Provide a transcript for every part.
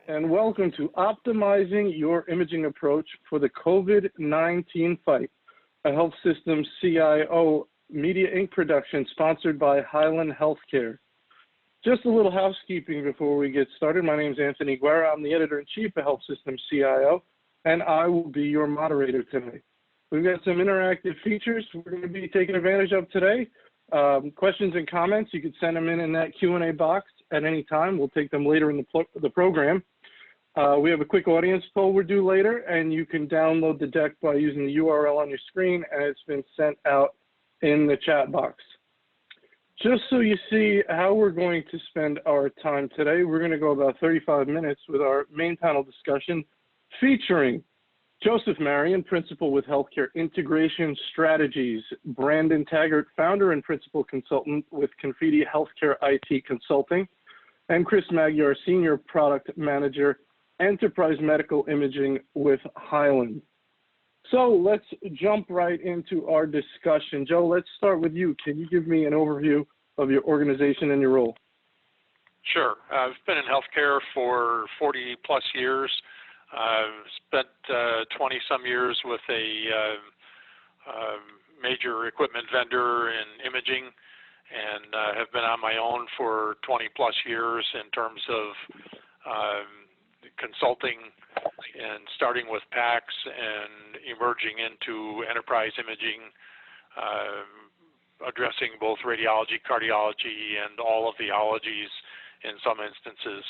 And welcome to Optimizing Your Imaging Approach for the COVID-19 Fight, a Health Systems CIO Media Inc. production sponsored by Hyland Healthcare. Just a little housekeeping before we get started. My name is Anthony Guerra. I'm the Editor-in-Chief of Health Systems CIO, and I will be your moderator today. We've got some interactive features we're going to be taking advantage of today. Questions and comments, you can send them in that Q&A box at any time. We'll take them later in the program. We have a quick audience poll we'll do later, and you can download the deck by using the URL on your screen, and it's been sent out in the chat box. Just so you see how we're going to spend our time today, we're going to go about 35 minutes with our main panel discussion featuring Joseph Marion, Principal with Healthcare Integration Strategies, Brandon Taggart, Founder and Principal Consultant with Konfidi Healthcare IT Consulting, and Chris Magyar, Senior Product Manager, Enterprise Medical Imaging with Hyland. So let's jump right into our discussion. Joe, let's start with you. Can you give me an overview of your organization and your role? Sure. I've been in healthcare for 40 plus years. I've spent 20 some years with a major equipment vendor in imaging, and have been on my own for 20 plus years in terms of consulting and starting with PACS and emerging into enterprise imaging, addressing both radiology, cardiology, and all of the ologies in some instances.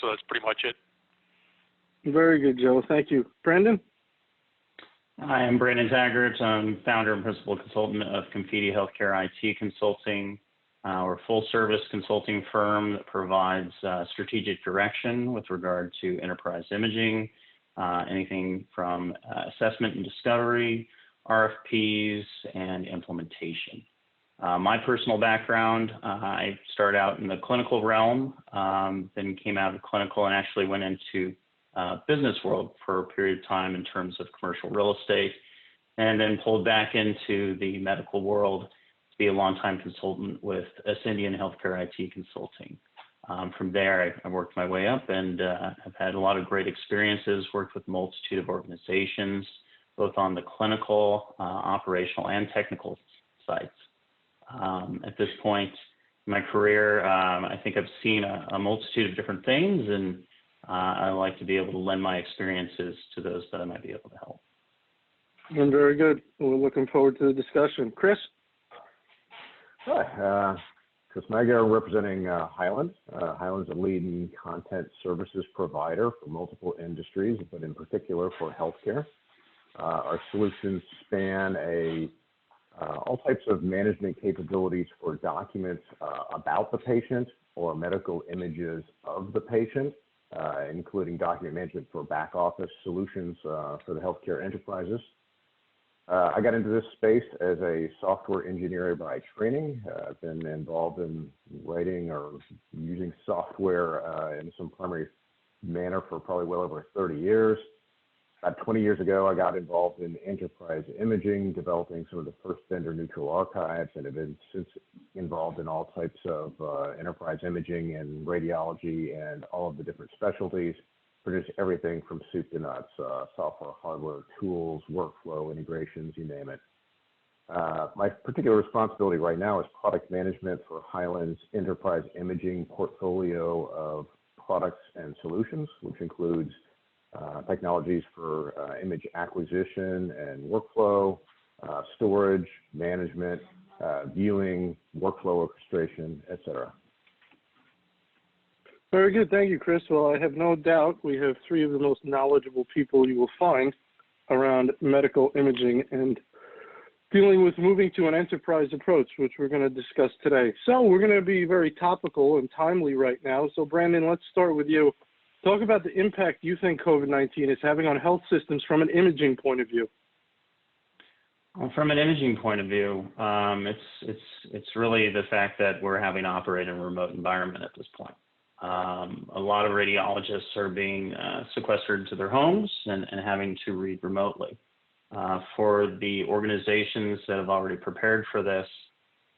So that's pretty much it. Very good, Joe. Thank you. Brandon? Hi, I'm Brandon Taggart. I'm founder and principal consultant of Konfidi Healthcare IT Consulting. We're a full-service consulting firm that provides strategic direction with regard to enterprise imaging, anything from assessment and discovery, RFPs, and implementation. My personal background, I started out in the clinical realm, then came out of the clinical and actually went into business world for a period of time in terms of commercial real estate, and then pulled back into the medical world to be a longtime consultant with Ascendian Healthcare IT Consulting. From there, I worked my way up and have had a lot of great experiences, worked with a multitude of organizations, both on the clinical, operational, and technical sides. At this point in my career, I think I've seen a multitude of different things, and I like to be able to lend my experiences to those that I might be able to help. And very good. We're looking forward to the discussion. Chris? Hi, Chris Magyar, representing Hyland. Hyland's a leading content services provider for multiple industries, but in particular for healthcare. Our solutions span all types of management capabilities for documents about the patient or medical images of the patient, including document management for back office solutions for the healthcare enterprises. I got into this space as a software engineer by training. I've been involved in writing or using software in some primary manner for probably well over 30 years. About 20 years ago, I got involved in enterprise imaging, developing some of the first vendor-neutral archives, and have been since involved in all types of enterprise imaging and radiology and all of the different specialties, produce everything from soup to nuts, software, hardware, tools, workflow, integrations, you name it. My particular responsibility right now is product management for Hyland's enterprise imaging portfolio of products and solutions, which includes technologies for image acquisition and workflow, storage, management, viewing, workflow orchestration, et cetera. Very good. Thank you, Chris. Well, I have no doubt we have three of the most knowledgeable people you will find around medical imaging and dealing with moving to an enterprise approach, which we're going to discuss today. So we're going to be very topical and timely right now. So Brandon, let's start with you. Talk about the impact you think COVID-19 is having on health systems from an imaging point of view. Well, from an imaging point of view, it's really the fact that we're having to operate in a remote environment at this point. A lot of radiologists are being sequestered to their homes and having to read remotely. For the organizations that have already prepared for this,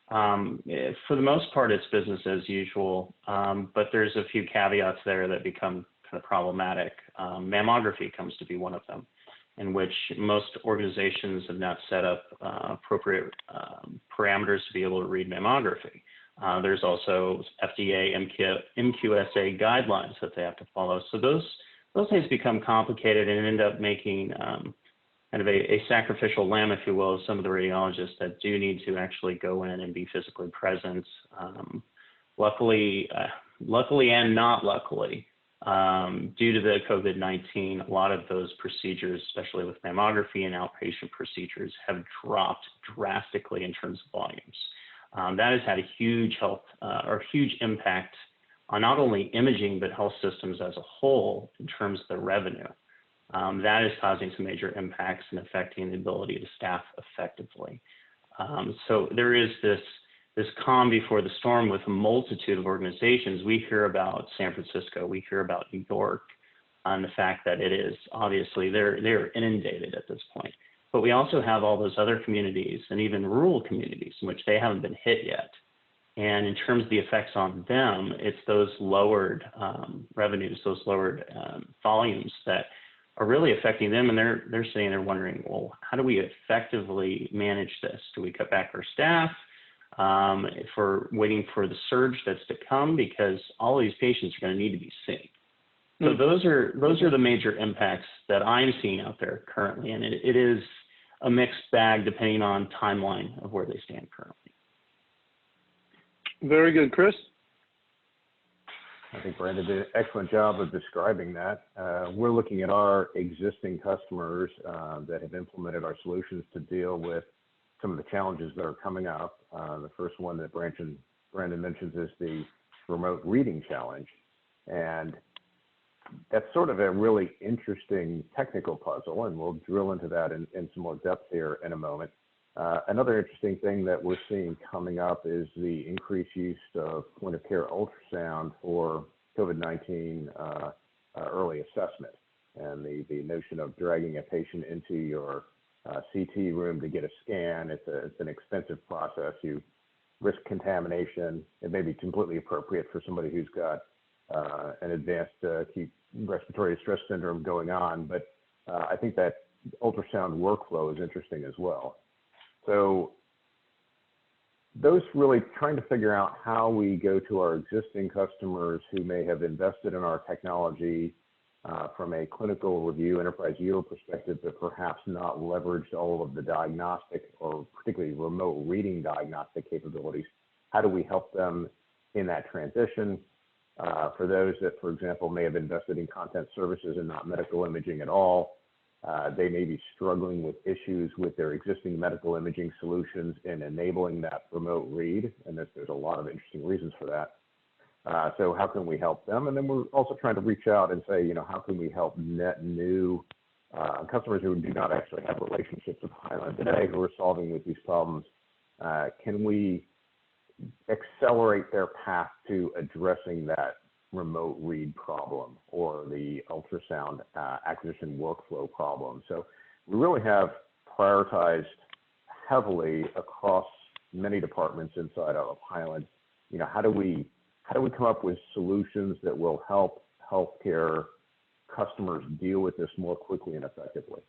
For the most part, it's business as usual, but there's a few caveats there that become kind of problematic. Mammography comes to be one of them, in which most organizations have not set up appropriate parameters to be able to read mammography. There's also FDA MQSA guidelines that they have to follow. So those things become complicated and end up making kind of a sacrificial lamb, if you will, of some of the radiologists that do need to actually go in and be physically present. Luckily and not luckily, due to the COVID-19, a lot of those procedures, especially with mammography and outpatient procedures, have dropped drastically in terms of volumes. That has had a huge huge impact on not only imaging, but health systems as a whole in terms of the revenue. That is causing some major impacts and affecting the ability to staff effectively. So there is this calm before the storm with a multitude of organizations. We hear about San Francisco, we hear about New York, on the fact that it is obviously they're inundated at this point. But we also have all those other communities and even rural communities in which they haven't been hit yet. And in terms of the effects on them, it's those lowered revenues, those lowered volumes that are really affecting them. And they're sitting there wondering, well, how do we effectively manage this? Do we cut back our staff if we're waiting for the surge that's to come? Because all these patients are going to need to be seen. So those are the major impacts that I'm seeing out there currently. And it is a mixed bag depending on timeline of where they stand currently. Very good. Chris? I think Brandon did an excellent job of describing that. We're looking at our existing customers that have implemented our solutions to deal with some of the challenges that are coming up. The first one that Brandon mentions is the remote reading challenge. And that's sort of a really interesting technical puzzle, and we'll drill into that in some more depth here in a moment. Another interesting thing that we're seeing coming up is the increased use of point-of-care ultrasound for COVID-19 early assessment, and the notion of dragging a patient into your CT room to get a scan. It's an expensive process. You risk contamination. It may be completely appropriate for somebody who's got an advanced acute respiratory distress syndrome going on, but I think that ultrasound workflow is interesting as well. So those really trying to figure out how we go to our existing customers who may have invested in our technology from a clinical review, enterprise yield perspective, but perhaps not leveraged all of the diagnostic or particularly remote reading diagnostic capabilities. How do we help them in that transition? For those that, for example, may have invested in content services and not medical imaging at all, they may be struggling with issues with their existing medical imaging solutions in enabling that remote read, and there's a lot of interesting reasons for that. So how can we help them? And then we're also trying to reach out and say, how can we help net new customers who do not actually have relationships with Hyland today who are solving with these problems? Can we accelerate their path to addressing that remote read problem or the ultrasound acquisition workflow problem? So we really have prioritized heavily across many departments inside of Hyland. How do we come up with solutions that will help healthcare customers deal with this more quickly and effectively?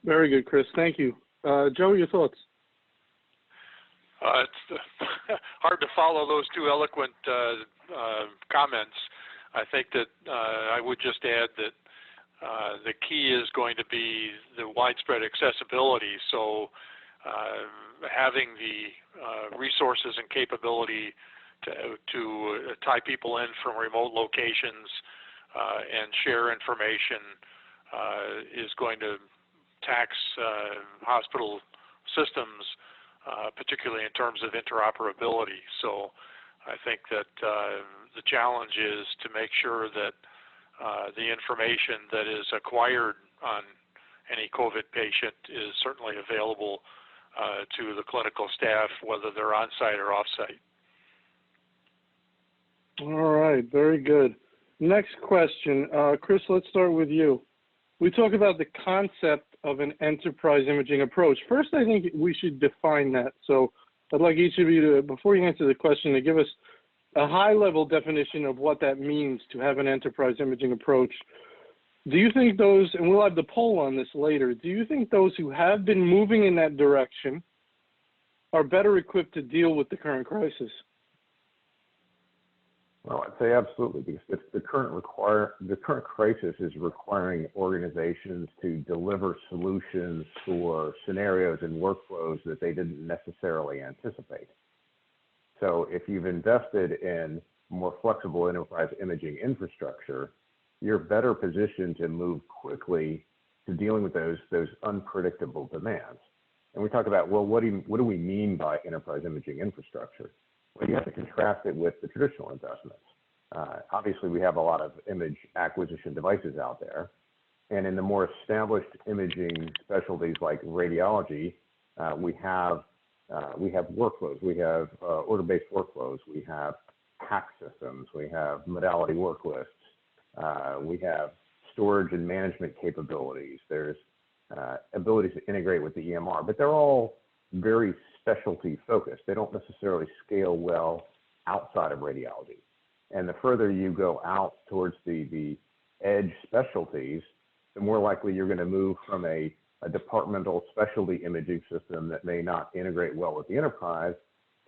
Very good, Chris. Thank you. Joe, your thoughts? It's hard to follow those two eloquent comments. I think that I would just add that the key is going to be the widespread accessibility. So having the resources and capability to tie people in from remote locations and share information is going to tax hospital systems, particularly in terms of interoperability. So I think that the challenge is to make sure that the information that is acquired on any COVID patient is certainly available to the clinical staff, whether they're on-site or off-site. All right, very good. Next question. Chris, let's start with you. We talk about the concept of an enterprise imaging approach? First, I think we should define that. So I'd like each of you to, before you answer the question, to give us a high-level definition of what that means to have an enterprise imaging approach. Do you think those, and we'll have the poll on this later, do you think those who have been moving in that direction are better equipped to deal with the current crisis? Well, I'd say absolutely, because the current crisis is requiring organizations to deliver solutions for scenarios and workflows that they didn't necessarily anticipate. So if you've invested in more flexible enterprise imaging infrastructure, you're better positioned to move quickly to dealing with those unpredictable demands. And we talk about, well, what do we mean by enterprise imaging infrastructure? Well, you have to contrast it with the traditional investments. Obviously, we have a lot of image acquisition devices out there. And in the more established imaging specialties like radiology, we have workflows. We have order-based workflows. We have PAC systems. We have modality work lists. We have storage and management capabilities. There's abilities to integrate with the EMR, but they're all very specialty focused. They don't necessarily scale well outside of radiology. And the further you go out towards the edge specialties, the more likely you're going to move from a departmental specialty imaging system that may not integrate well with the enterprise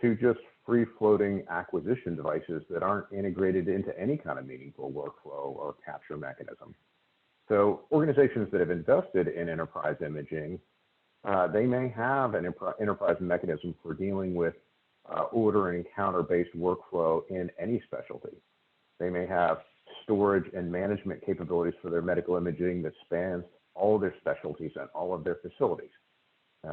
to just free-floating acquisition devices that aren't integrated into any kind of meaningful workflow or capture mechanism. So organizations that have invested in enterprise imaging, they may have an enterprise mechanism for dealing with order and encounter-based workflow in any specialty. They may have storage and management capabilities for their medical imaging that spans all of their specialties and all of their facilities.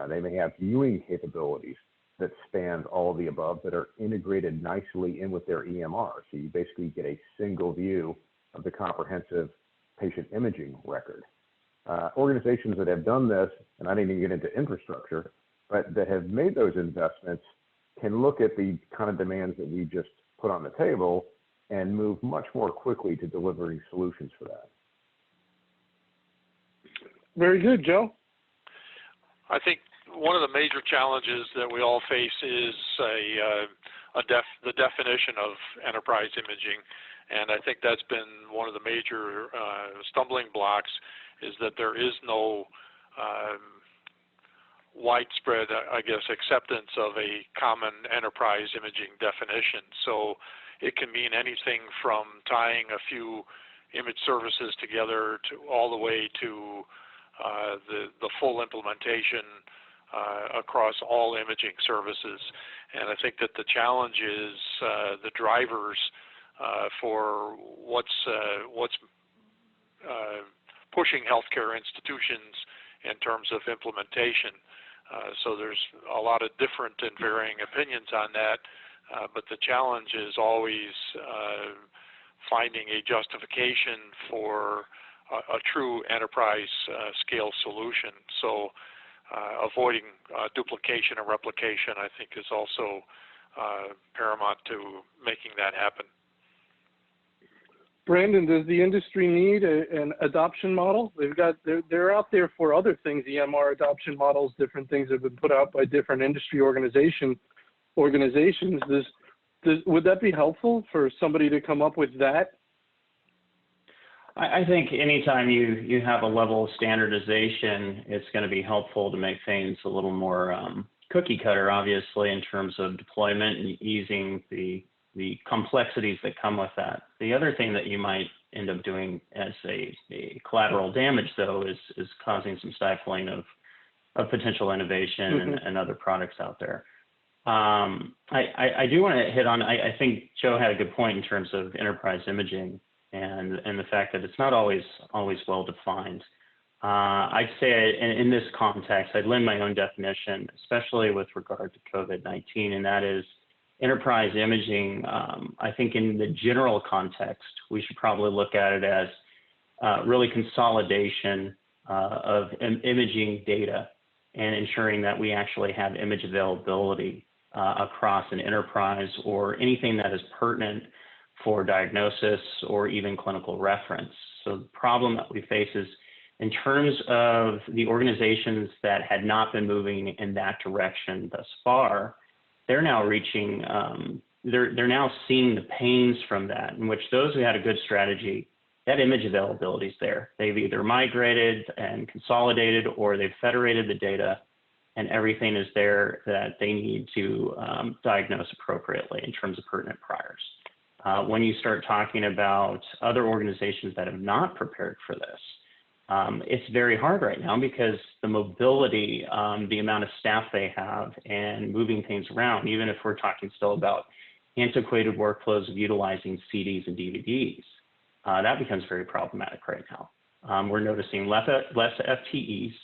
They may have viewing capabilities that span all of the above that are integrated nicely in with their EMR. So you basically get a single view of the comprehensive patient imaging record. Organizations that have done this, and I didn't even get into infrastructure, but that have made those investments can look at the kind of demands that we just put on the table and move much more quickly to delivering solutions for that. Very good, Joe. I think one of the major challenges that we all face is the definition of enterprise imaging, and I think that's been one of the major stumbling blocks, is that there is no widespread, acceptance of a common enterprise imaging definition. So it can mean anything from tying a few image services together to all the way to the full implementation across all imaging services. And I think that the challenge is the drivers for what's pushing healthcare institutions in terms of implementation. So there's a lot of different and varying opinions on that, but the challenge is always finding a justification for a true enterprise scale solution. So avoiding duplication and replication, I think, is also paramount to making that happen. Brandon, does the industry need an adoption model? They're out there for other things, EMR adoption models, different things have been put out by different industry organizations. Would that be helpful for somebody to come up with that? I think anytime you have a level of standardization, it's going to be helpful to make things a little more cookie cutter, obviously, in terms of deployment and easing the complexities that come with that. The other thing that you might end up doing as a collateral damage, though, is causing some stifling of potential innovation and other products out there. I do want to hit on, I think Joe had a good point in terms of enterprise imaging and the fact that it's not always well defined. I'd say in this context, I'd lend my own definition, especially with regard to COVID-19, and that is enterprise imaging. I think in the general context, we should probably look at it as really consolidation of imaging data and ensuring that we actually have image availability across an enterprise or anything that is pertinent for diagnosis or even clinical reference. So the problem that we face is In terms of the organizations that had not been moving in that direction thus far, they're now reaching, they're now seeing the pains from that, in which those who had a good strategy, that image availability is there. They've either migrated and consolidated, or they've federated the data, and everything is there that they need to diagnose appropriately in terms of pertinent priors. When you start talking about other organizations that have not prepared for this, it's very hard right now because the mobility, the amount of staff they have, and moving things around, even if we're talking still about antiquated workflows of utilizing CDs and DVDs, that becomes very problematic right now. We're noticing less FTEs,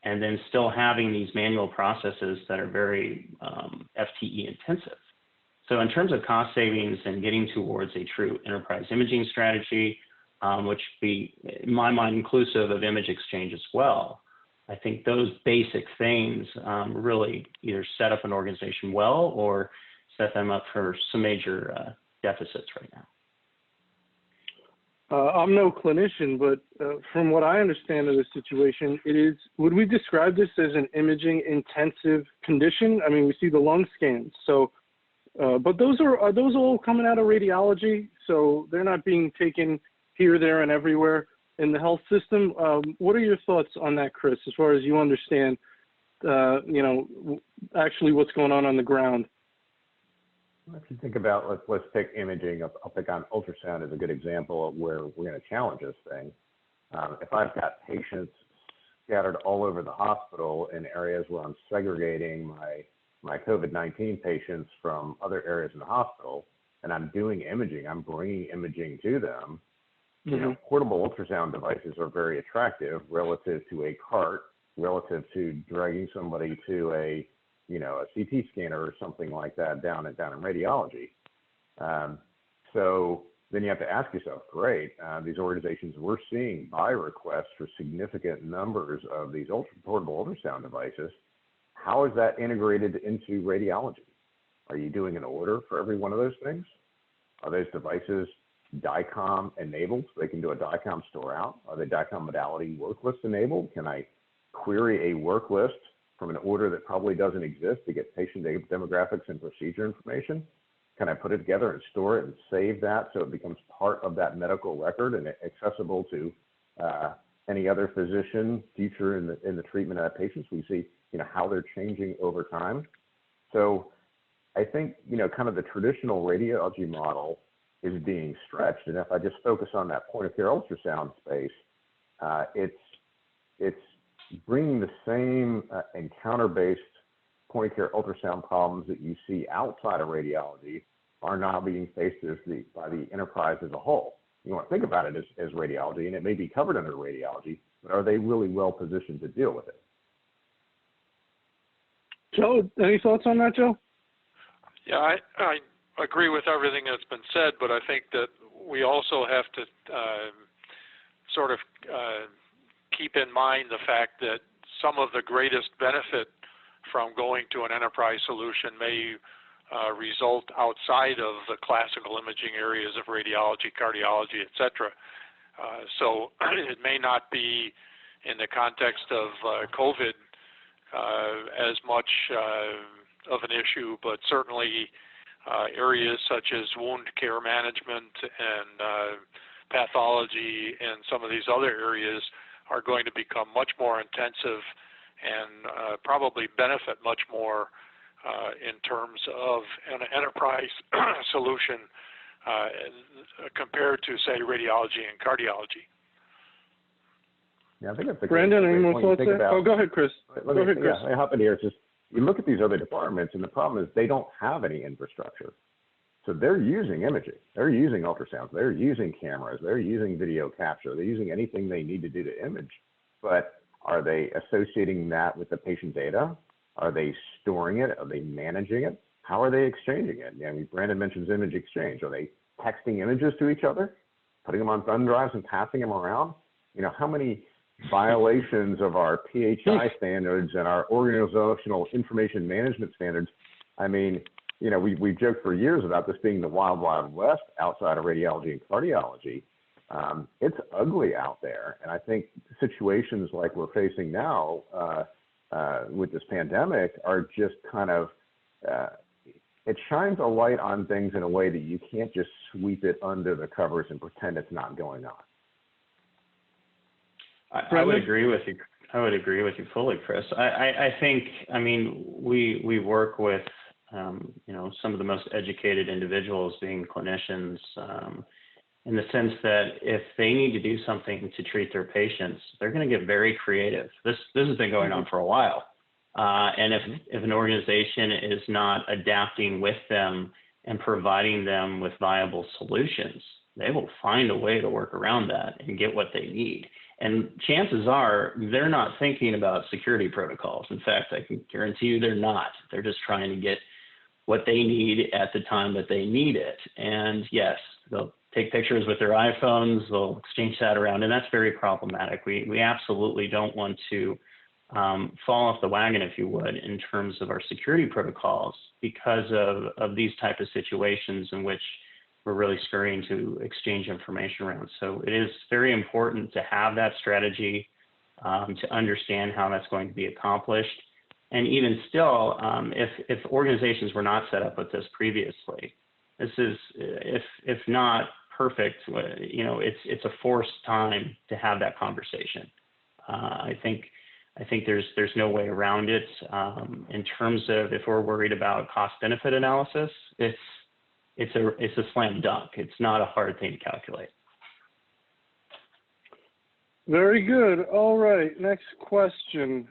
and then still having these manual processes that are very FTE intensive. So in terms of cost savings and getting towards a true enterprise imaging strategy, which be, in my mind, inclusive of image exchange as well, I think those basic things really either set up an organization well or set them up for some major deficits right now. I'm no clinician, but from what I understand of the situation, it is, would we describe this as an imaging intensive condition? I mean, we see the lung scans. So, but are those all coming out of radiology? So they're not being taken here, there, and everywhere in the health system. What are your thoughts on that, Chris, as far as you understand, actually what's going on the ground? If you think about, let's take imaging. I'll pick on ultrasound as a good example of where we're going to challenge this thing. If I've got patients scattered all over the hospital in areas where I'm segregating my COVID-19 patients from other areas in the hospital, and I'm doing imaging, I'm bringing imaging to them, portable ultrasound devices are very attractive relative to a cart, relative to dragging somebody to a CT scanner or something like that down in radiology. So then you have to ask yourself, great, these organizations, we're seeing buy requests for significant numbers of these portable ultrasound devices. How is that integrated into radiology? Are you doing an order for every one of those things? Are those devices DICOM enabled so they can do a DICOM store out? Are they DICOM modality work list enabled? Can I query a work list from an order that probably doesn't exist to get patient demographics and procedure information? Can I put it together and store it and save that so it becomes part of that medical record and accessible to any other physician future in the treatment of patients? We see how they're changing over time. So I think kind of the traditional radiology model is being stretched, and if I just focus on that point of care ultrasound space, it's bringing the same encounter-based point of care ultrasound problems that you see outside of radiology are now being faced by the enterprise as a whole. You want to think about it as radiology, and it may be covered under radiology, but are they really well positioned to deal with it? Joe, any thoughts on that, Joe? Yeah, I agree with everything that's been said, but I think that we also have to sort of keep in mind the fact that some of the greatest benefit from going to an enterprise solution may result outside of the classical imaging areas of radiology, cardiology, et cetera. So it may not be in the context of COVID as much of an issue, but certainly areas such as wound care management and pathology and some of these other areas are going to become much more intensive and probably benefit much more in terms of an enterprise solution compared to, say, radiology and cardiology. Yeah, I think that's a Brandon, any more thoughts there? Oh, go ahead, Chris. Let me hop in here. It's just, you look at these other departments, and the problem is they don't have any infrastructure. So they're using imaging. They're using ultrasounds. They're using cameras. They're using video capture. They're using anything they need to do to image. But are they associating that with the patient data? Are they storing it? Are they managing it? How are they exchanging it? I mean, Brandon mentions image exchange. Are they texting images to each other, putting them on thumb drives and passing them around? How many violations of our PHI standards and our organizational information management standards? I mean, we've joked for years about this being the wild, wild west outside of radiology and cardiology. It's ugly out there. And I think situations like we're facing now with this pandemic are just kind of, it shines a light on things in a way that you can't just sweep it under the covers and pretend it's not going on. I would agree with you. I would agree with you fully, Chris. I think, I mean, we work with, some of the most educated individuals being clinicians, in the sense that if they need to do something to treat their patients, they're going to get very creative. This has been going on for a while. And if an organization is not adapting with them and providing them with viable solutions, they will find a way to work around that and get what they need. And chances are they're not thinking about security protocols. In fact, I can guarantee you they're not. They're just trying to get what they need at the time that they need it. And yes, they'll take pictures with their iPhones, they'll exchange that around, and that's very problematic. We absolutely don't want to fall off the wagon, if you would, in terms of our security protocols because of these type of situations in which we're really scurrying to exchange information around. So it is very important to have that strategy, to understand how that's going to be accomplished. And even still, if organizations were not set up with this previously, this is, if not perfect, it's a forced time to have that conversation. I think there's no way around it. In terms of if we're worried about cost-benefit analysis, it's a slam dunk. It's not a hard thing to calculate. Very good. All right. Next question.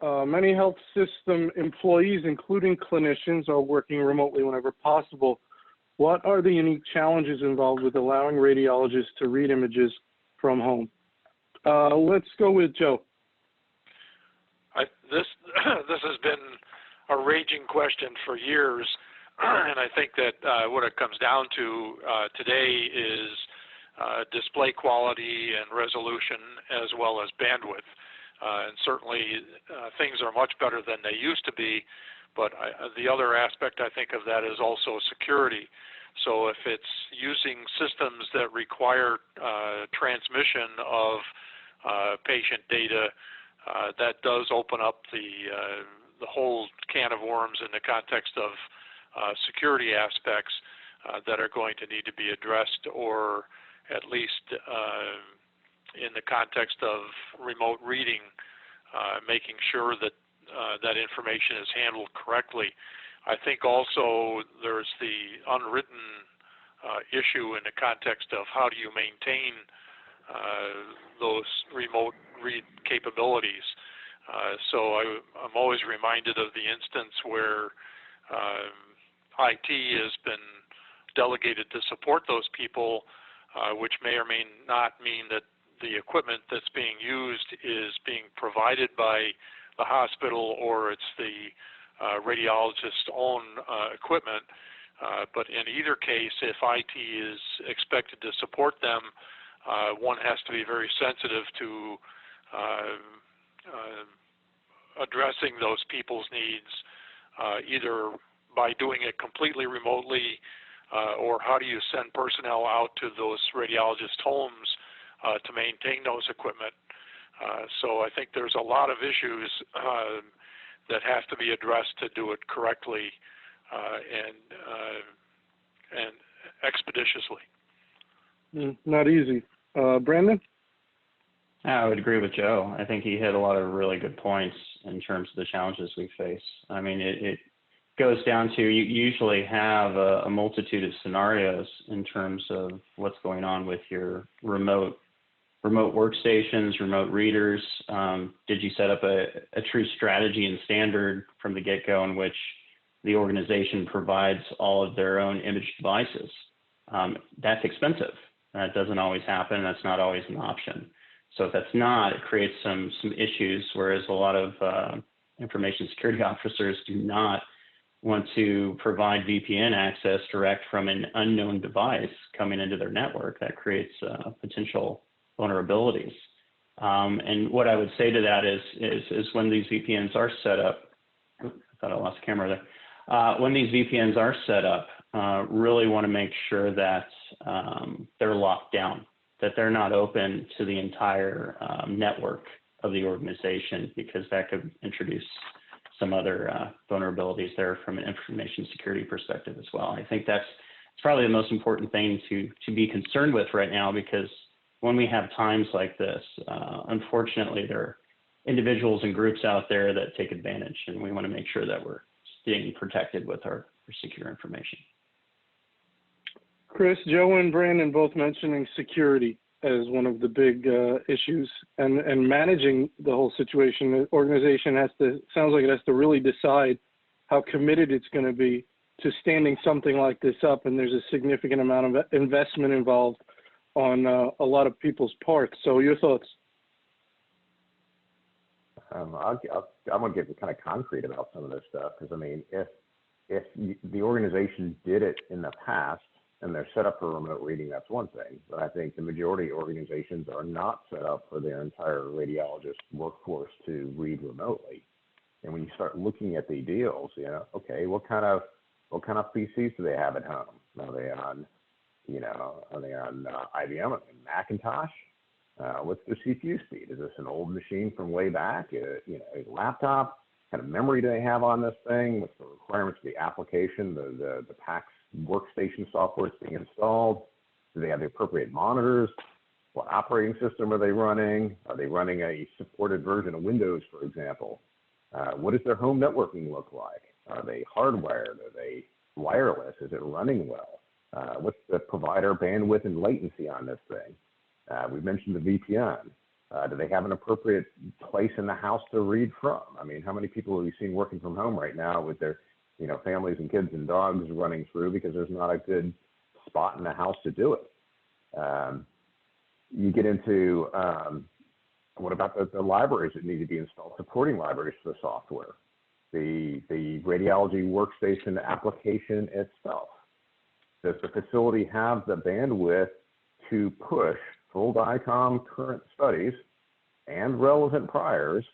Many health system employees, including clinicians, are working remotely whenever possible. What are the unique challenges involved with allowing radiologists to read images from home? Let's go with Joe. This has been a raging question for years, and I think that what it comes down to today is display quality and resolution as well as bandwidth. And certainly things are much better than they used to be, but the other aspect I think of that is also security. So if it's using systems that require transmission of patient data, that does open up the whole can of worms in the context of security aspects that are going to need to be addressed, or at least in the context of remote reading, making sure that that information is handled correctly. I think also there's the unwritten issue in the context of how do you maintain those remote read capabilities. So I'm always reminded of the instance where IT has been delegated to support those people, which may or may not mean that the equipment that's being used is being provided by the hospital or it's the radiologist's own equipment. But in either case, if IT is expected to support them, one has to be very sensitive to addressing those people's needs, either by doing it completely remotely, or how do you send personnel out to those radiologist homes to maintain those equipment. So I think there's a lot of issues that have to be addressed to do it correctly and expeditiously. Not easy. Brandon? I would agree with Joe. I think he hit a lot of really good points in terms of the challenges we face. I mean, it goes down to you usually have a multitude of scenarios in terms of what's going on with your remote workstations, remote readers. Did you set up a true strategy and standard from the get-go in which the organization provides all of their own image devices? That's expensive. That doesn't always happen. That's not always an option. So if that's not, it creates some issues, whereas a lot of information security officers do not want to provide VPN access direct from an unknown device coming into their network. That creates potential vulnerabilities. And what I would say to that is when these VPNs are set up, I thought I lost the camera there. When these VPNs are set up, really want to make sure that they're locked down. that they're not open to the entire network of the organization, because that could introduce some other vulnerabilities there from an information security perspective as well. I think that's probably the most important thing to be concerned with right now, because when we have times like this, unfortunately, there are individuals and groups out there that take advantage, and we want to make sure that we're staying protected with our secure information. Chris, Joe, and Brandon both mentioning security as one of the big issues, and managing the whole situation. The organization sounds like it has to really decide how committed it's going to be to standing something like this up, and there's a significant amount of investment involved on a lot of people's parts. So your thoughts? I'm going to get kind of concrete about some of this stuff, because I mean, if the organization did it in the past and they're set up for remote reading, that's one thing. But I think the majority of organizations are not set up for their entire radiologist workforce to read remotely. And when you start looking at the deals, okay, what kind of PCs do they have at home? Are they on IBM and Macintosh? What's their CPU speed? Is this an old machine from way back? A laptop? What kind of memory do they have on this thing? What's the requirements of the application, the PACS workstation software that's being installed? Do they have the appropriate monitors? What operating system are they running? Are they running a supported version of Windows, for example? What does their home networking look like? Are they hardwired? Are they wireless? Is it running well? What's the provider bandwidth and latency on this thing? We mentioned the VPN. Do they have an appropriate place in the house to read from? I mean, how many people have you seen working from home right now with their, families and kids and dogs running through because there's not a good spot in the house to do it? You get into what about the libraries that need to be installed, supporting libraries for the software, the radiology workstation application itself. Does the facility have the bandwidth to push full DICOM current studies and relevant priors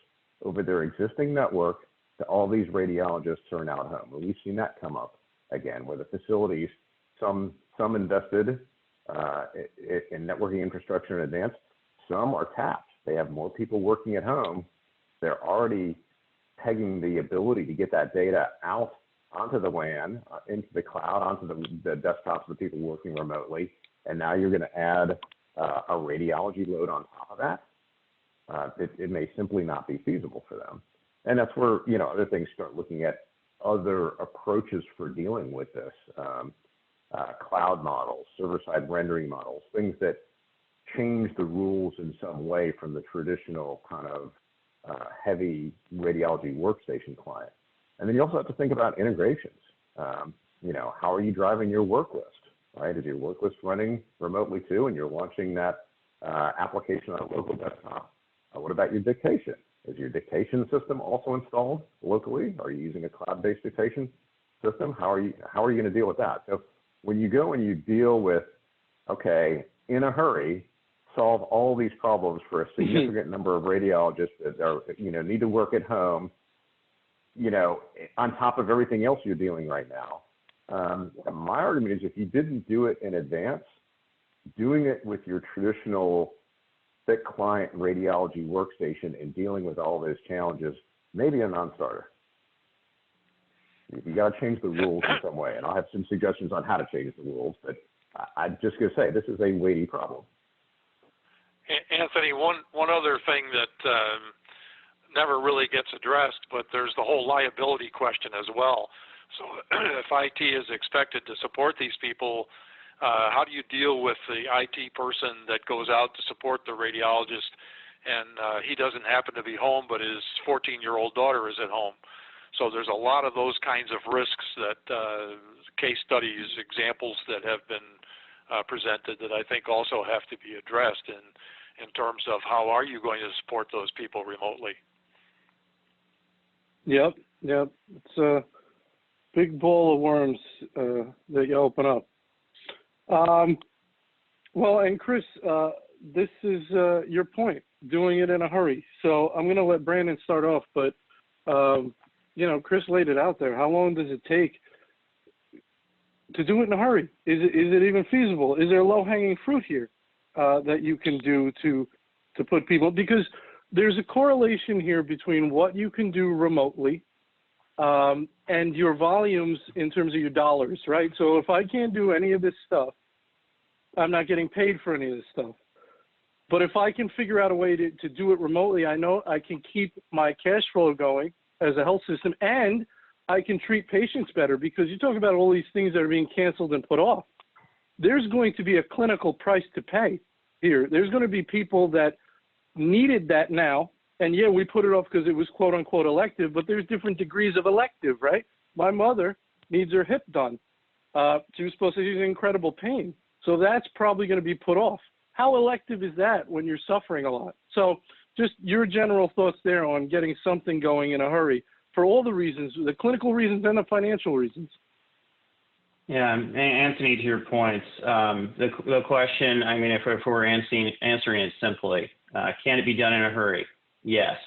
over their existing network to all these radiologists who are now at home? And we've seen that come up again, where the facilities, some invested in networking infrastructure in advance, some are tapped. They have more people working at home. They're already pegging the ability to get that data out onto the WAN, into the cloud, onto the desktops of the people working remotely. And now you're going to add a radiology load on top of that. It may simply not be feasible for them. And that's where, other things start looking at other approaches for dealing with this. Cloud models, server-side rendering models, things that change the rules in some way from the traditional kind of heavy radiology workstation client. And then you also have to think about integrations. How are you driving your work list, right? Is your work list running remotely too, and you're launching that application on a local desktop? What about your dictation? Is your dictation system also installed locally? Are you using a cloud-based dictation system? How are you going to deal with that? So when you go and you deal with, okay, in a hurry, solve all these problems for a significant number of radiologists that are, need to work at home, on top of everything else you're dealing right now. My argument is if you didn't do it in advance, doing it with your traditional thick client radiology workstation and dealing with all those challenges may be a non-starter. You got to change the rules in some way, and I'll have some suggestions on how to change the rules, but I'm just going to say this is a weighty problem. Anthony, one other thing that never really gets addressed, but there's the whole liability question as well. So if IT is expected to support these people, how do you deal with the IT person that goes out to support the radiologist and he doesn't happen to be home, but his 14-year-old daughter is at home? So there's a lot of those kinds of risks that case studies, examples that have been presented that I think also have to be addressed in terms of how are you going to support those people remotely? Yep. It's a big bowl of worms that you open up. Well, and Chris, this is your point, doing it in a hurry. So I'm going to let Brandon start off, but, Chris laid it out there. How long does it take to do it in a hurry? Is it even feasible? Is there low-hanging fruit here? that you can do to put people, because there's a correlation here between what you can do remotely and your volumes in terms of your dollars, right? So if I can't do any of this stuff, I'm not getting paid for any of this stuff. But if I can figure out a way to do it remotely, I know I can keep my cash flow going as a health system, and I can treat patients better, because you talk about all these things that are being canceled and put off. There's going to be a clinical price to pay here. There's going to be people that needed that now, and yeah, we put it off because it was quote unquote elective, but there's different degrees of elective, right? My mother needs her hip done. She was supposed to be in incredible pain. So that's probably going to be put off. How elective is that when you're suffering a lot? So just your general thoughts there on getting something going in a hurry for all the reasons, the clinical reasons and the financial reasons. Yeah, Anthony, to your points, the question, I mean, if we're answering it simply, can it be done in a hurry? Yes.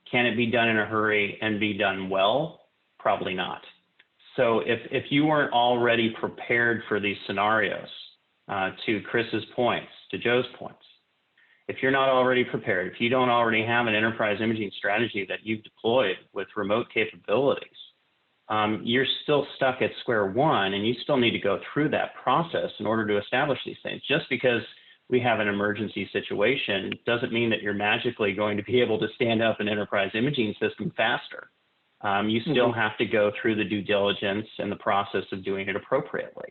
Can it be done in a hurry and be done well? Probably not. So if you weren't already prepared for these scenarios, to Chris's points, to Joe's points, if you're not already prepared, if you don't already have an enterprise imaging strategy that you've deployed with remote capabilities, you're still stuck at square one, and you still need to go through that process in order to establish these things. Just because we have an emergency situation doesn't mean that you're magically going to be able to stand up an enterprise imaging system faster. You still have to go through the due diligence and the process of doing it appropriately.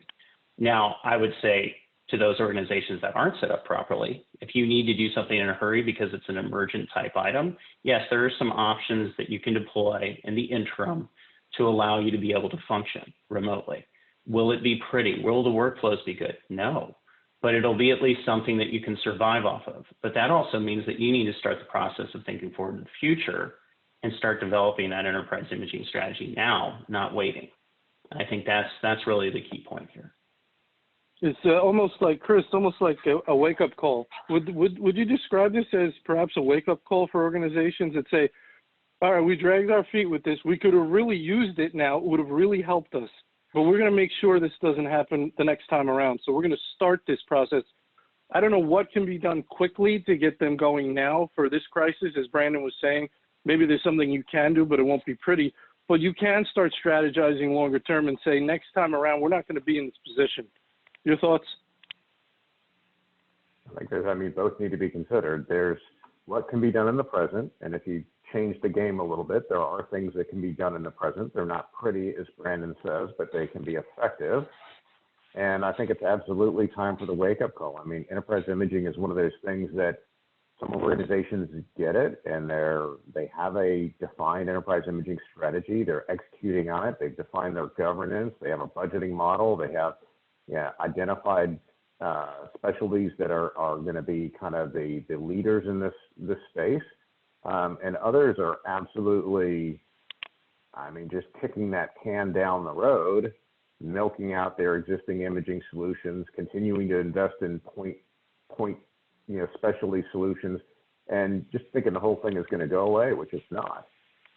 Now, I would say to those organizations that aren't set up properly, if you need to do something in a hurry because it's an emergent type item, yes, there are some options that you can deploy in the interim to allow you to be able to function remotely. Will it be pretty? Will the workflows be good? No, but it'll be at least something that you can survive off of. But that also means that you need to start the process of thinking forward to the future and start developing that enterprise imaging strategy now, not waiting. I think that's really the key point here. It's almost like, Chris, almost like a wake-up call. Would you describe this as perhaps a wake-up call for organizations that say, all right, we dragged our feet with this. We could have really used it now. It would have really helped us. But we're going to make sure this doesn't happen the next time around. So we're going to start this process. I don't know what can be done quickly to get them going now for this crisis, as Brandon was saying. Maybe there's something you can do, but it won't be pretty. But you can start strategizing longer term and say, next time around, we're not going to be in this position. Your thoughts? I mean, both need to be considered. There's what can be done in the present, and if you change the game a little bit, there are things that can be done in the present. They're not pretty, as Brandon says, but they can be effective. And I think it's absolutely time for the wake-up call. I mean, enterprise imaging is one of those things that some organizations get it, and they have a defined enterprise imaging strategy. They're executing on it. They've defined their governance. They have a budgeting model. They have identified specialties that are going to be kind of the leaders in this space. And others are absolutely, I mean, just kicking that can down the road, milking out their existing imaging solutions, continuing to invest in point specialty solutions, and just thinking the whole thing is going to go away, which it's not.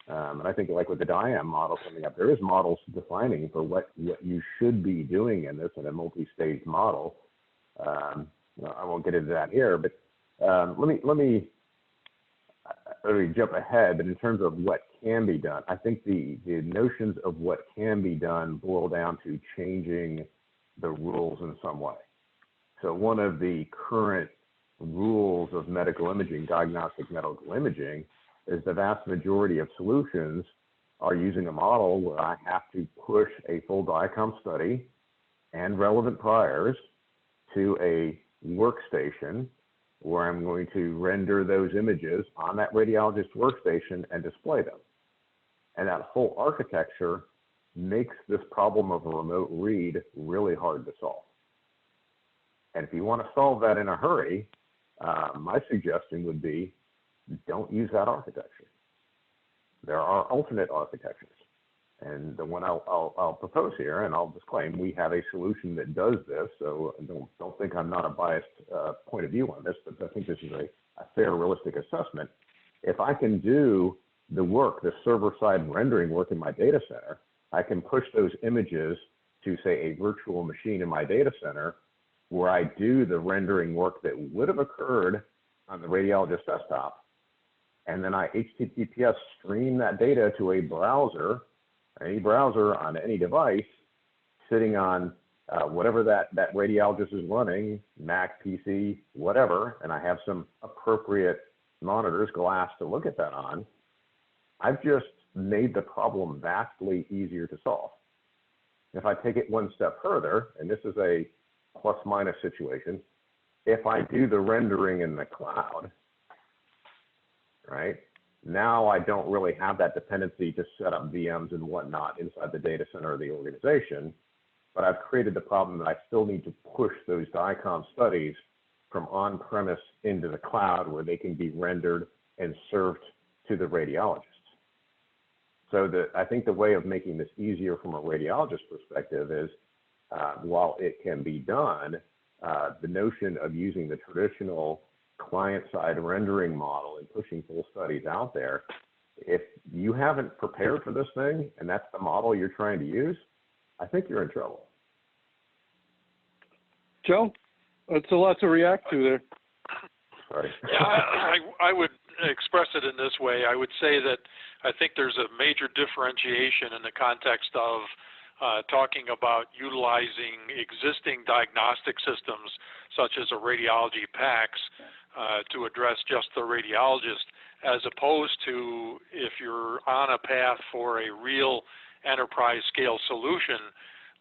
And I think, like with the DIAM model coming up, there is models defining for what you should be doing in this in a multi-stage model. I won't get into that here, but let me jump ahead. But in terms of what can be done, I think the notions of what can be done boil down to changing the rules in some way. So one of the current rules of medical imaging, diagnostic medical imaging, is the vast majority of solutions are using a model where I have to push a full DICOM study and relevant priors to a workstation where I'm going to render those images on that radiologist workstation and display them. And that whole architecture makes this problem of a remote read really hard to solve. And if you want to solve that in a hurry, my suggestion would be, don't use that architecture. There are alternate architectures. And the one I'll propose here, and I'll disclaim, we have a solution that does this, so don't think I'm not a biased point of view on this, but I think this is a fair, realistic assessment. If I can do the work, the server-side rendering work in my data center, I can push those images to, say, a virtual machine in my data center where I do the rendering work that would have occurred on the radiologist desktop, and then I HTTPS stream that data to a browser, any browser on any device, sitting on whatever that radiologist is running, Mac, PC, whatever, and I have some appropriate monitors, glass to look at that on. I've just made the problem vastly easier to solve. If I take it one step further, and this is a plus-minus situation, if I do the rendering in the cloud, right, now I don't really have that dependency to set up VMs and whatnot inside the data center of the organization, but I've created the problem that I still need to push those DICOM studies from on-premise into the cloud where they can be rendered and served to the radiologist. So I think the way of making this easier from a radiologist perspective is, while it can be done, the notion of using the traditional client-side rendering model and pushing full studies out there, if you haven't prepared for this thing and that's the model you're trying to use, I think you're in trouble. Joe, that's a lot to react to there. Sorry. Yeah, I would express it in this way. I would say that I think there's a major differentiation in the context of talking about utilizing existing diagnostic systems such as a radiology PACS to address just the radiologist, as opposed to if you're on a path for a real enterprise scale solution,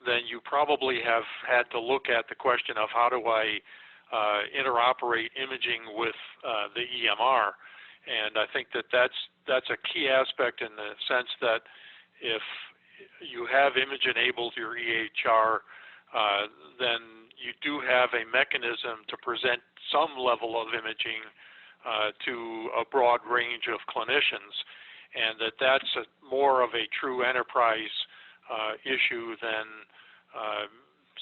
then you probably have had to look at the question of how do I interoperate imaging with the EMR. And I think that that's a key aspect in the sense that if you have image-enabled your EHR, then you do have a mechanism to present some level of imaging to a broad range of clinicians, and that's more of a true enterprise issue than,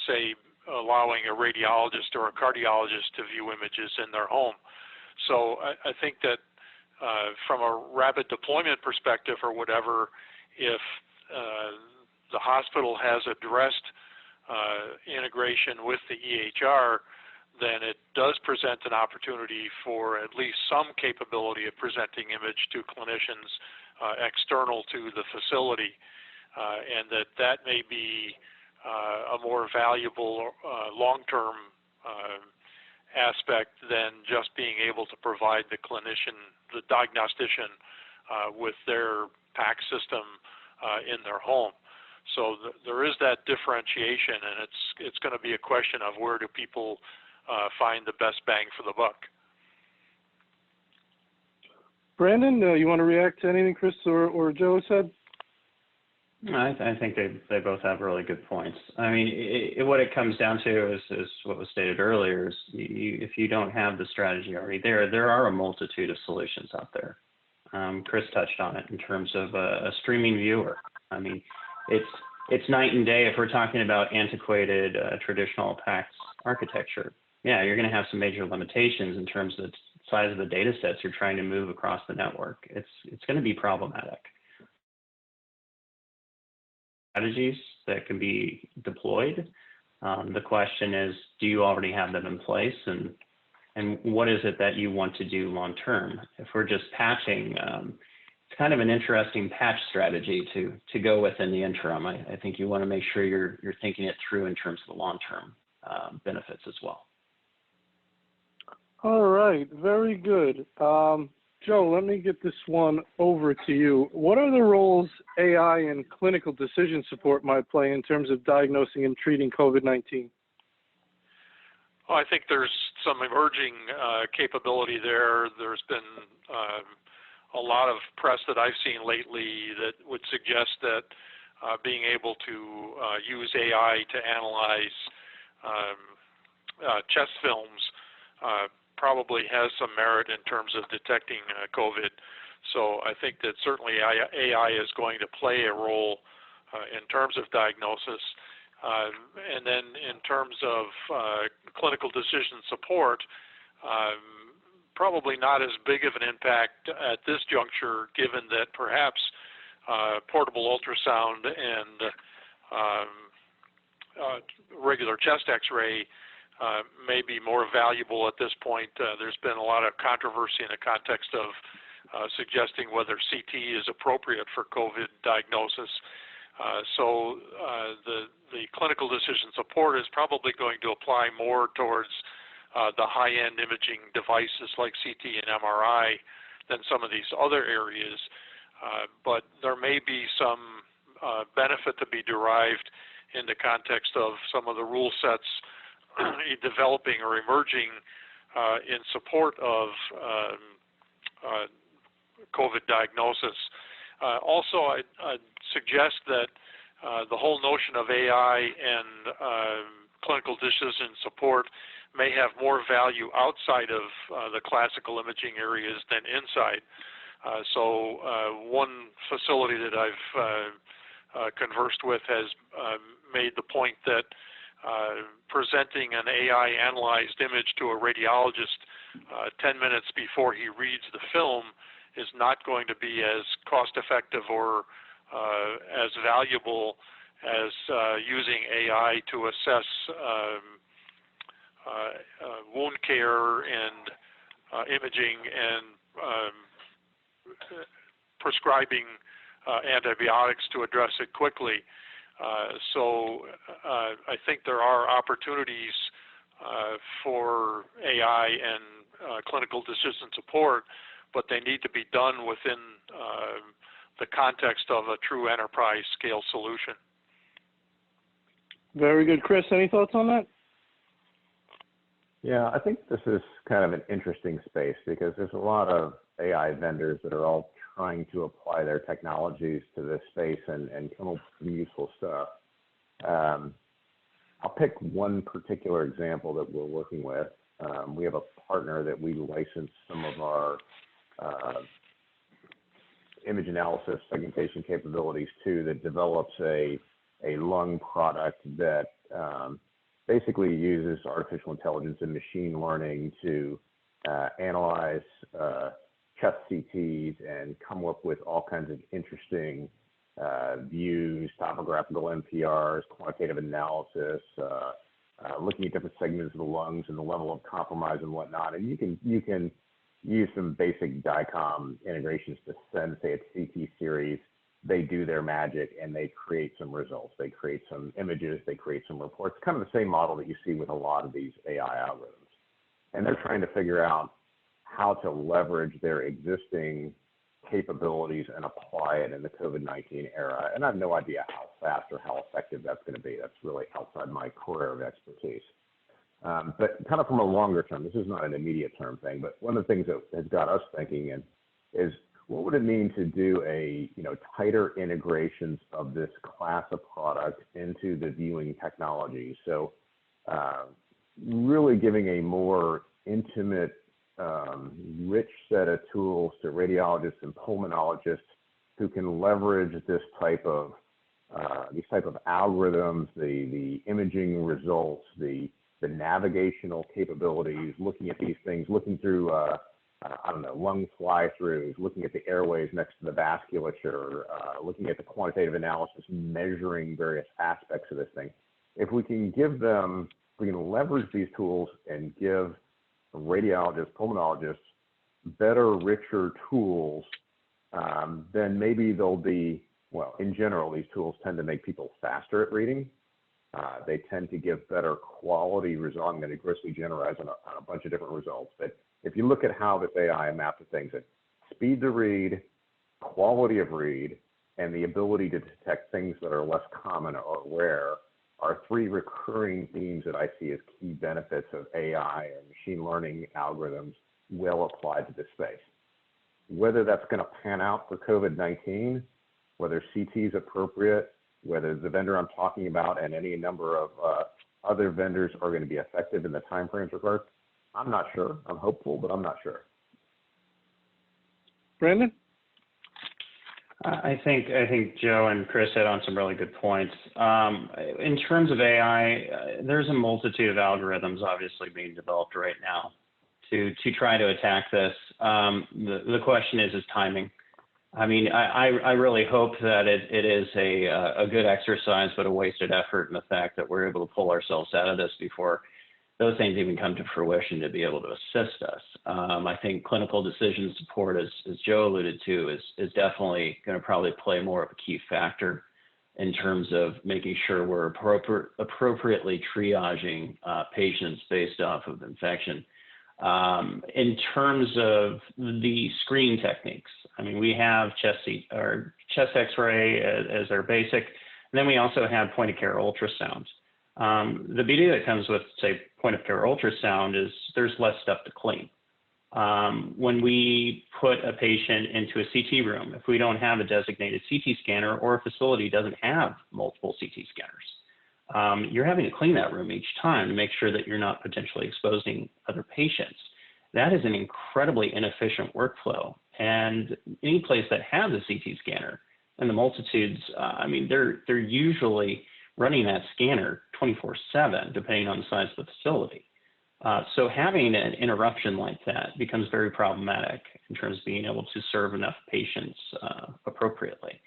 say, allowing a radiologist or a cardiologist to view images in their home. So I think that from a rapid deployment perspective or whatever, if the hospital has addressed integration with the EHR, then it does present an opportunity for at least some capability of presenting image to clinicians external to the facility, and that may be a more valuable long-term aspect than just being able to provide the clinician, the diagnostician, with their PACS system in their home. So there is that differentiation, and it's going to be a question of where do people find the best bang for the buck. Brandon, you want to react to anything Chris or Joe said? I think they both have really good points. I mean, what it comes down to is what was stated earlier, is if you don't have the strategy already there are a multitude of solutions out there. Chris touched on it in terms of a streaming viewer. I mean, it's night and day if we're talking about antiquated traditional PACS architecture. Yeah, you're going to have some major limitations in terms of the size of the data sets you're trying to move across the network. It's going to be problematic. Strategies that can be deployed. The question is, do you already have them in place, and what is it that you want to do long term? If we're just patching, it's kind of an interesting patch strategy to go with in the interim. I think you want to make sure you're thinking it through in terms of the long term benefits as well. All right, very good. Joe, let me get this one over to you. What are the roles AI and clinical decision support might play in terms of diagnosing and treating COVID-19? Well, I think there's some emerging capability there. There's been a lot of press that I've seen lately that would suggest that being able to use AI to analyze chest films probably has some merit in terms of detecting COVID. So I think that certainly AI is going to play a role in terms of diagnosis. And then in terms of clinical decision support, probably not as big of an impact at this juncture, given that perhaps portable ultrasound and regular chest X-ray may be more valuable at this point. There's been a lot of controversy in the context of suggesting whether CT is appropriate for COVID diagnosis. So the clinical decision support is probably going to apply more towards the high-end imaging devices like CT and MRI than some of these other areas. But there may be some benefit to be derived in the context of some of the rule sets developing or emerging in support of COVID diagnosis. Also, I'd suggest that the whole notion of AI and clinical decision support may have more value outside of the classical imaging areas than inside. So one facility that I've conversed with has made the point that presenting an AI-analyzed image to a radiologist 10 minutes before he reads the film is not going to be as cost-effective or as valuable as using AI to assess wound care and imaging and prescribing antibiotics to address it quickly. So I think there are opportunities for AI and clinical decision support, but they need to be done within the context of a true enterprise scale solution. Very good. Chris, any thoughts on that? Yeah, I think this is kind of an interesting space because there's a lot of AI vendors that are all trying to apply their technologies to this space and come up with some useful stuff. I'll pick one particular example that we're working with. We have a partner that we license some of our image analysis segmentation capabilities to that develops a lung product that basically uses artificial intelligence and machine learning to analyze chest CTs and come up with all kinds of interesting views, topographical NPRs, quantitative analysis, looking at different segments of the lungs and the level of compromise and whatnot. And you can use some basic DICOM integrations to send, say, a CT series. They do their magic and they create some results. They create some images, they create some reports, kind of the same model that you see with a lot of these AI algorithms. And they're trying to figure out how to leverage their existing capabilities and apply it in the COVID-19 era. And I have no idea how fast or how effective that's going to be. That's really outside my core area of expertise. But kind of from a longer term, this is not an immediate term thing, but one of the things that has got us thinking is what would it mean to do tighter integrations of this class of product into the viewing technology? So really giving a more intimate, rich set of tools to radiologists and pulmonologists who can leverage this type of these type of algorithms, the imaging results, the navigational capabilities, looking at these things, looking through lung fly-throughs, looking at the airways next to the vasculature, looking at the quantitative analysis, measuring various aspects of this thing. If we can leverage these tools and give radiologists, pulmonologists better, richer tools, then maybe they'll be, well, in general, these tools tend to make people faster at reading. They tend to give better quality results. I'm going to grossly generalize on a bunch of different results. But if you look at how this AI maps to things, that speed to read, quality of read, and the ability to detect things that are less common or rare are three recurring themes that I see as key benefits of AI and machine learning algorithms well applied to this space. Whether that's going to pan out for COVID-19, whether CT is appropriate, whether the vendor I'm talking about and any number of other vendors are going to be effective in the timeframes required, I'm not sure. I'm hopeful, but I'm not sure. Brandon? I think Joe and Chris hit on some really good points. In terms of AI, there's a multitude of algorithms obviously being developed right now to try to attack this. The question is timing. I mean, I really hope that it is a good exercise, but a wasted effort in the fact that we're able to pull ourselves out of this before those things even come to fruition to be able to assist us. I think clinical decision support, as Joe alluded to, is definitely going to probably play more of a key factor in terms of making sure we're appropriately triaging patients based off of infection. In terms of the screening techniques, I mean, we have chest X-ray as our basic, and then we also have point-of-care ultrasound. The beauty that comes with, say, point-of-care ultrasound is there's less stuff to clean. When we put a patient into a CT room, if we don't have a designated CT scanner or a facility doesn't have multiple CT scanners, you're having to clean that room each time to make sure that you're not potentially exposing other patients. That is an incredibly inefficient workflow. And any place that has a CT scanner, and the multitudes, I mean, they're usually running that scanner 24/7, depending on the size of the facility. So having an interruption like that becomes very problematic in terms of being able to serve enough patients appropriately.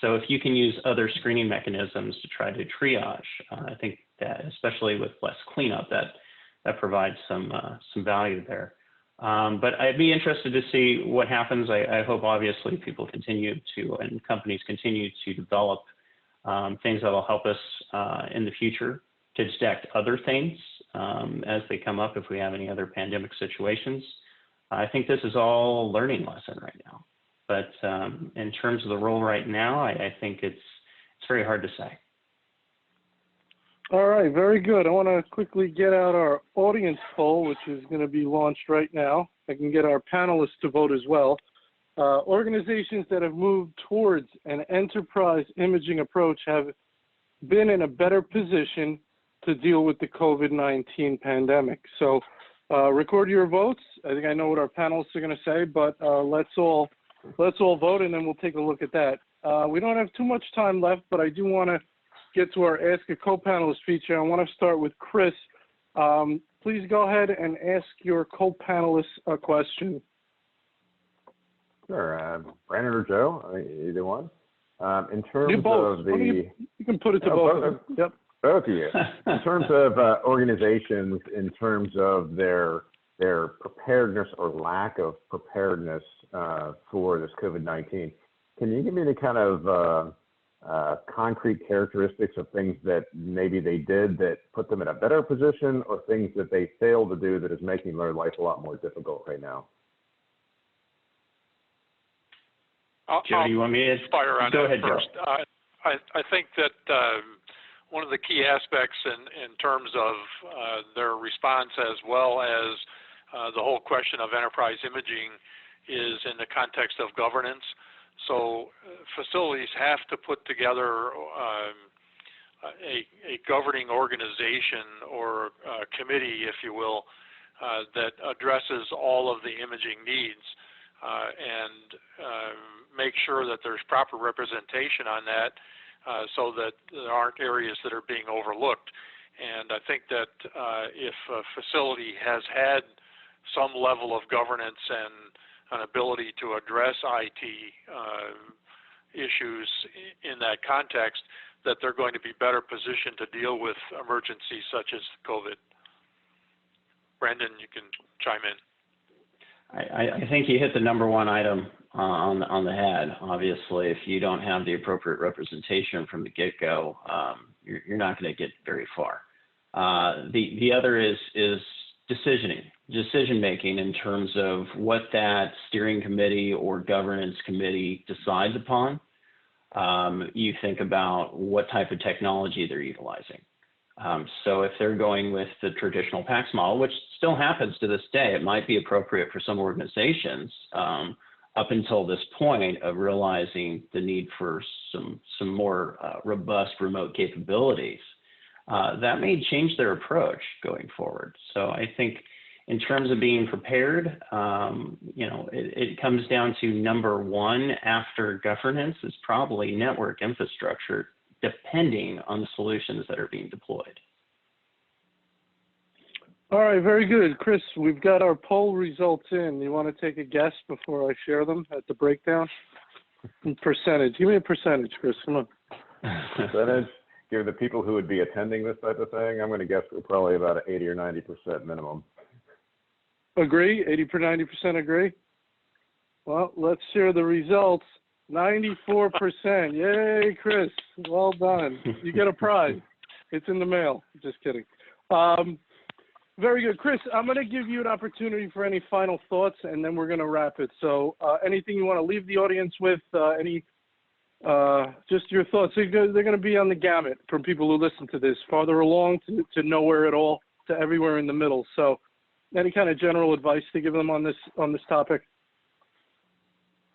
So if you can use other screening mechanisms to try to triage, I think that, especially with less cleanup, that provides some value there. But I'd be interested to see what happens. I hope, obviously, people continue to, and companies continue to develop things that will help us in the future to detect other things as they come up if we have any other pandemic situations. I think this is all a learning lesson right now. But in terms of the role right now, I think it's very hard to say. All right, very good. I want to quickly get out our audience poll, which is going to be launched right now. I can get our panelists to vote as well. Organizations that have moved towards an enterprise imaging approach have been in a better position to deal with the COVID-19 pandemic. So record your votes. I think I know what our panelists are going to say, but let's all vote, and then we'll take a look at that. We don't have too much time left, but I do want to get to our Ask a Co-Panelist feature. I want to start with Chris. Please go ahead and ask your co-panelists a question. Sure. Brandon or Joe, either one. In terms of the... You can put it to both. Yep. Both of you. In terms of organizations, in terms of their preparedness or lack of preparedness for this COVID-19, can you give me any kind of concrete characteristics of things that maybe they did that put them in a better position, or things that they failed to do that is making their life a lot more difficult right now? Joe, you want me to fire on Go that ahead, first? Joe. I think that one of the key aspects in terms of their response, as well as the whole question of enterprise imaging, is in the context of governance. So facilities have to put together a governing organization or committee, if you will, that addresses all of the imaging needs and make sure that there's proper representation on that so that there aren't areas that are being overlooked. And I think that if a facility has had some level of governance and an ability to address IT issues in that context, that they're going to be better positioned to deal with emergencies such as COVID. Brandon, you can chime in. I think you hit the number one item on the head. Obviously, if you don't have the appropriate representation from the get-go, you're not going to get very far. The other is decision making in terms of what that steering committee or governance committee decides upon. You think about what type of technology they're utilizing. So if they're going with the traditional PACS model, which still happens to this day, it might be appropriate for some organizations up until this point of realizing the need for some more robust remote capabilities. That may change their approach going forward. So I think in terms of being prepared, it comes down to number one after governance is probably network infrastructure, depending on the solutions that are being deployed. All right, very good. Chris, we've got our poll results in. You want to take a guess before I share them at the breakdown? Percentage. Give me a percentage, Chris. Come on. Percentage? give the people who would be attending this type of thing, I'm going to guess we're probably about 80 or 90% minimum. Agree? 80 per 90% agree? Well, let's share the results. 94%. Yay, Chris. Well done. You get a prize. It's in the mail. Just kidding. Very good. Chris, I'm going to give you an opportunity for any final thoughts, and then we're going to wrap it. So anything you want to leave the audience with, just your thoughts. They're going to be on the gamut from people who listen to this, farther along to nowhere at all, to everywhere in the middle. So any kind of general advice to give them on this topic?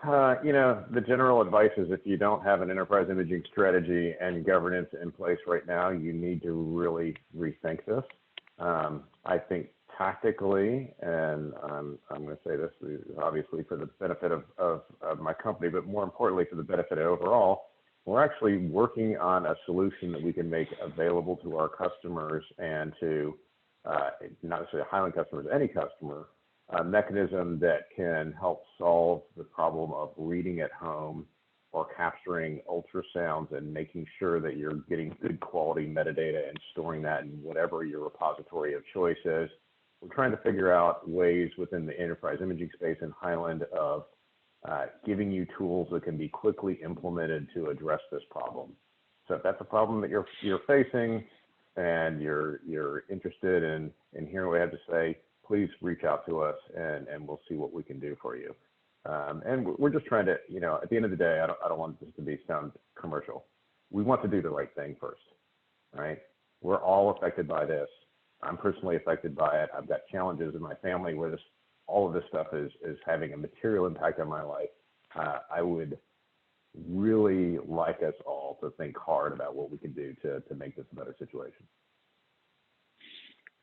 The general advice is if you don't have an enterprise imaging strategy and governance in place right now, you need to really rethink this. I think tactically, and I'm going to say this obviously for the benefit of my company, but more importantly for the benefit overall, we're actually working on a solution that we can make available to our customers and to not necessarily Hyland customers, any customer, a mechanism that can help solve the problem of reading at home or capturing ultrasounds and making sure that you're getting good quality metadata and storing that in whatever your repository of choice is. We're trying to figure out ways within the enterprise imaging space in Hyland of giving you tools that can be quickly implemented to address this problem. So if that's a problem that you're facing and you're interested in hearing what I have to say, please reach out to us and we'll see what we can do for you. And we're just trying to, at the end of the day, I don't want this to sound commercial. We want to do the right thing first, right? We're all affected by this. I'm personally affected by it. I've got challenges in my family where all of this stuff is having a material impact on my life. I would really like us all to think hard about what we can do to make this a better situation.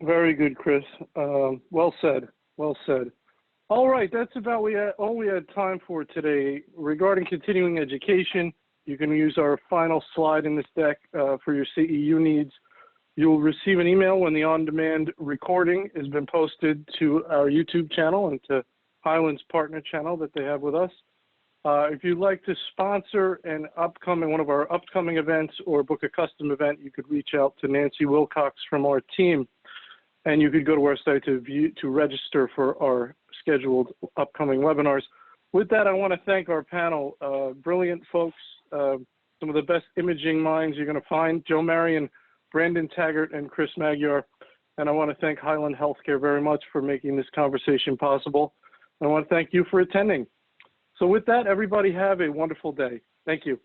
Very good, Chris. Well said. Well said. All right, that's about all we had time for today. Regarding continuing education, you can use our final slide in this deck for your CEU needs. You'll receive an email when the on-demand recording has been posted to our YouTube channel and to Hyland's partner channel that they have with us. If you'd like to sponsor one of our upcoming events or book a custom event, you could reach out to Nancy Wilcox from our team. And you could go to our site to register for our scheduled upcoming webinars. With that, I want to thank our panel, brilliant folks, some of the best imaging minds you're going to find, Joe Marion, Brandon Taggart, and Chris Magyar. And I want to thank Hyland Healthcare very much for making this conversation possible. I want to thank you for attending. So with that, everybody have a wonderful day. Thank you.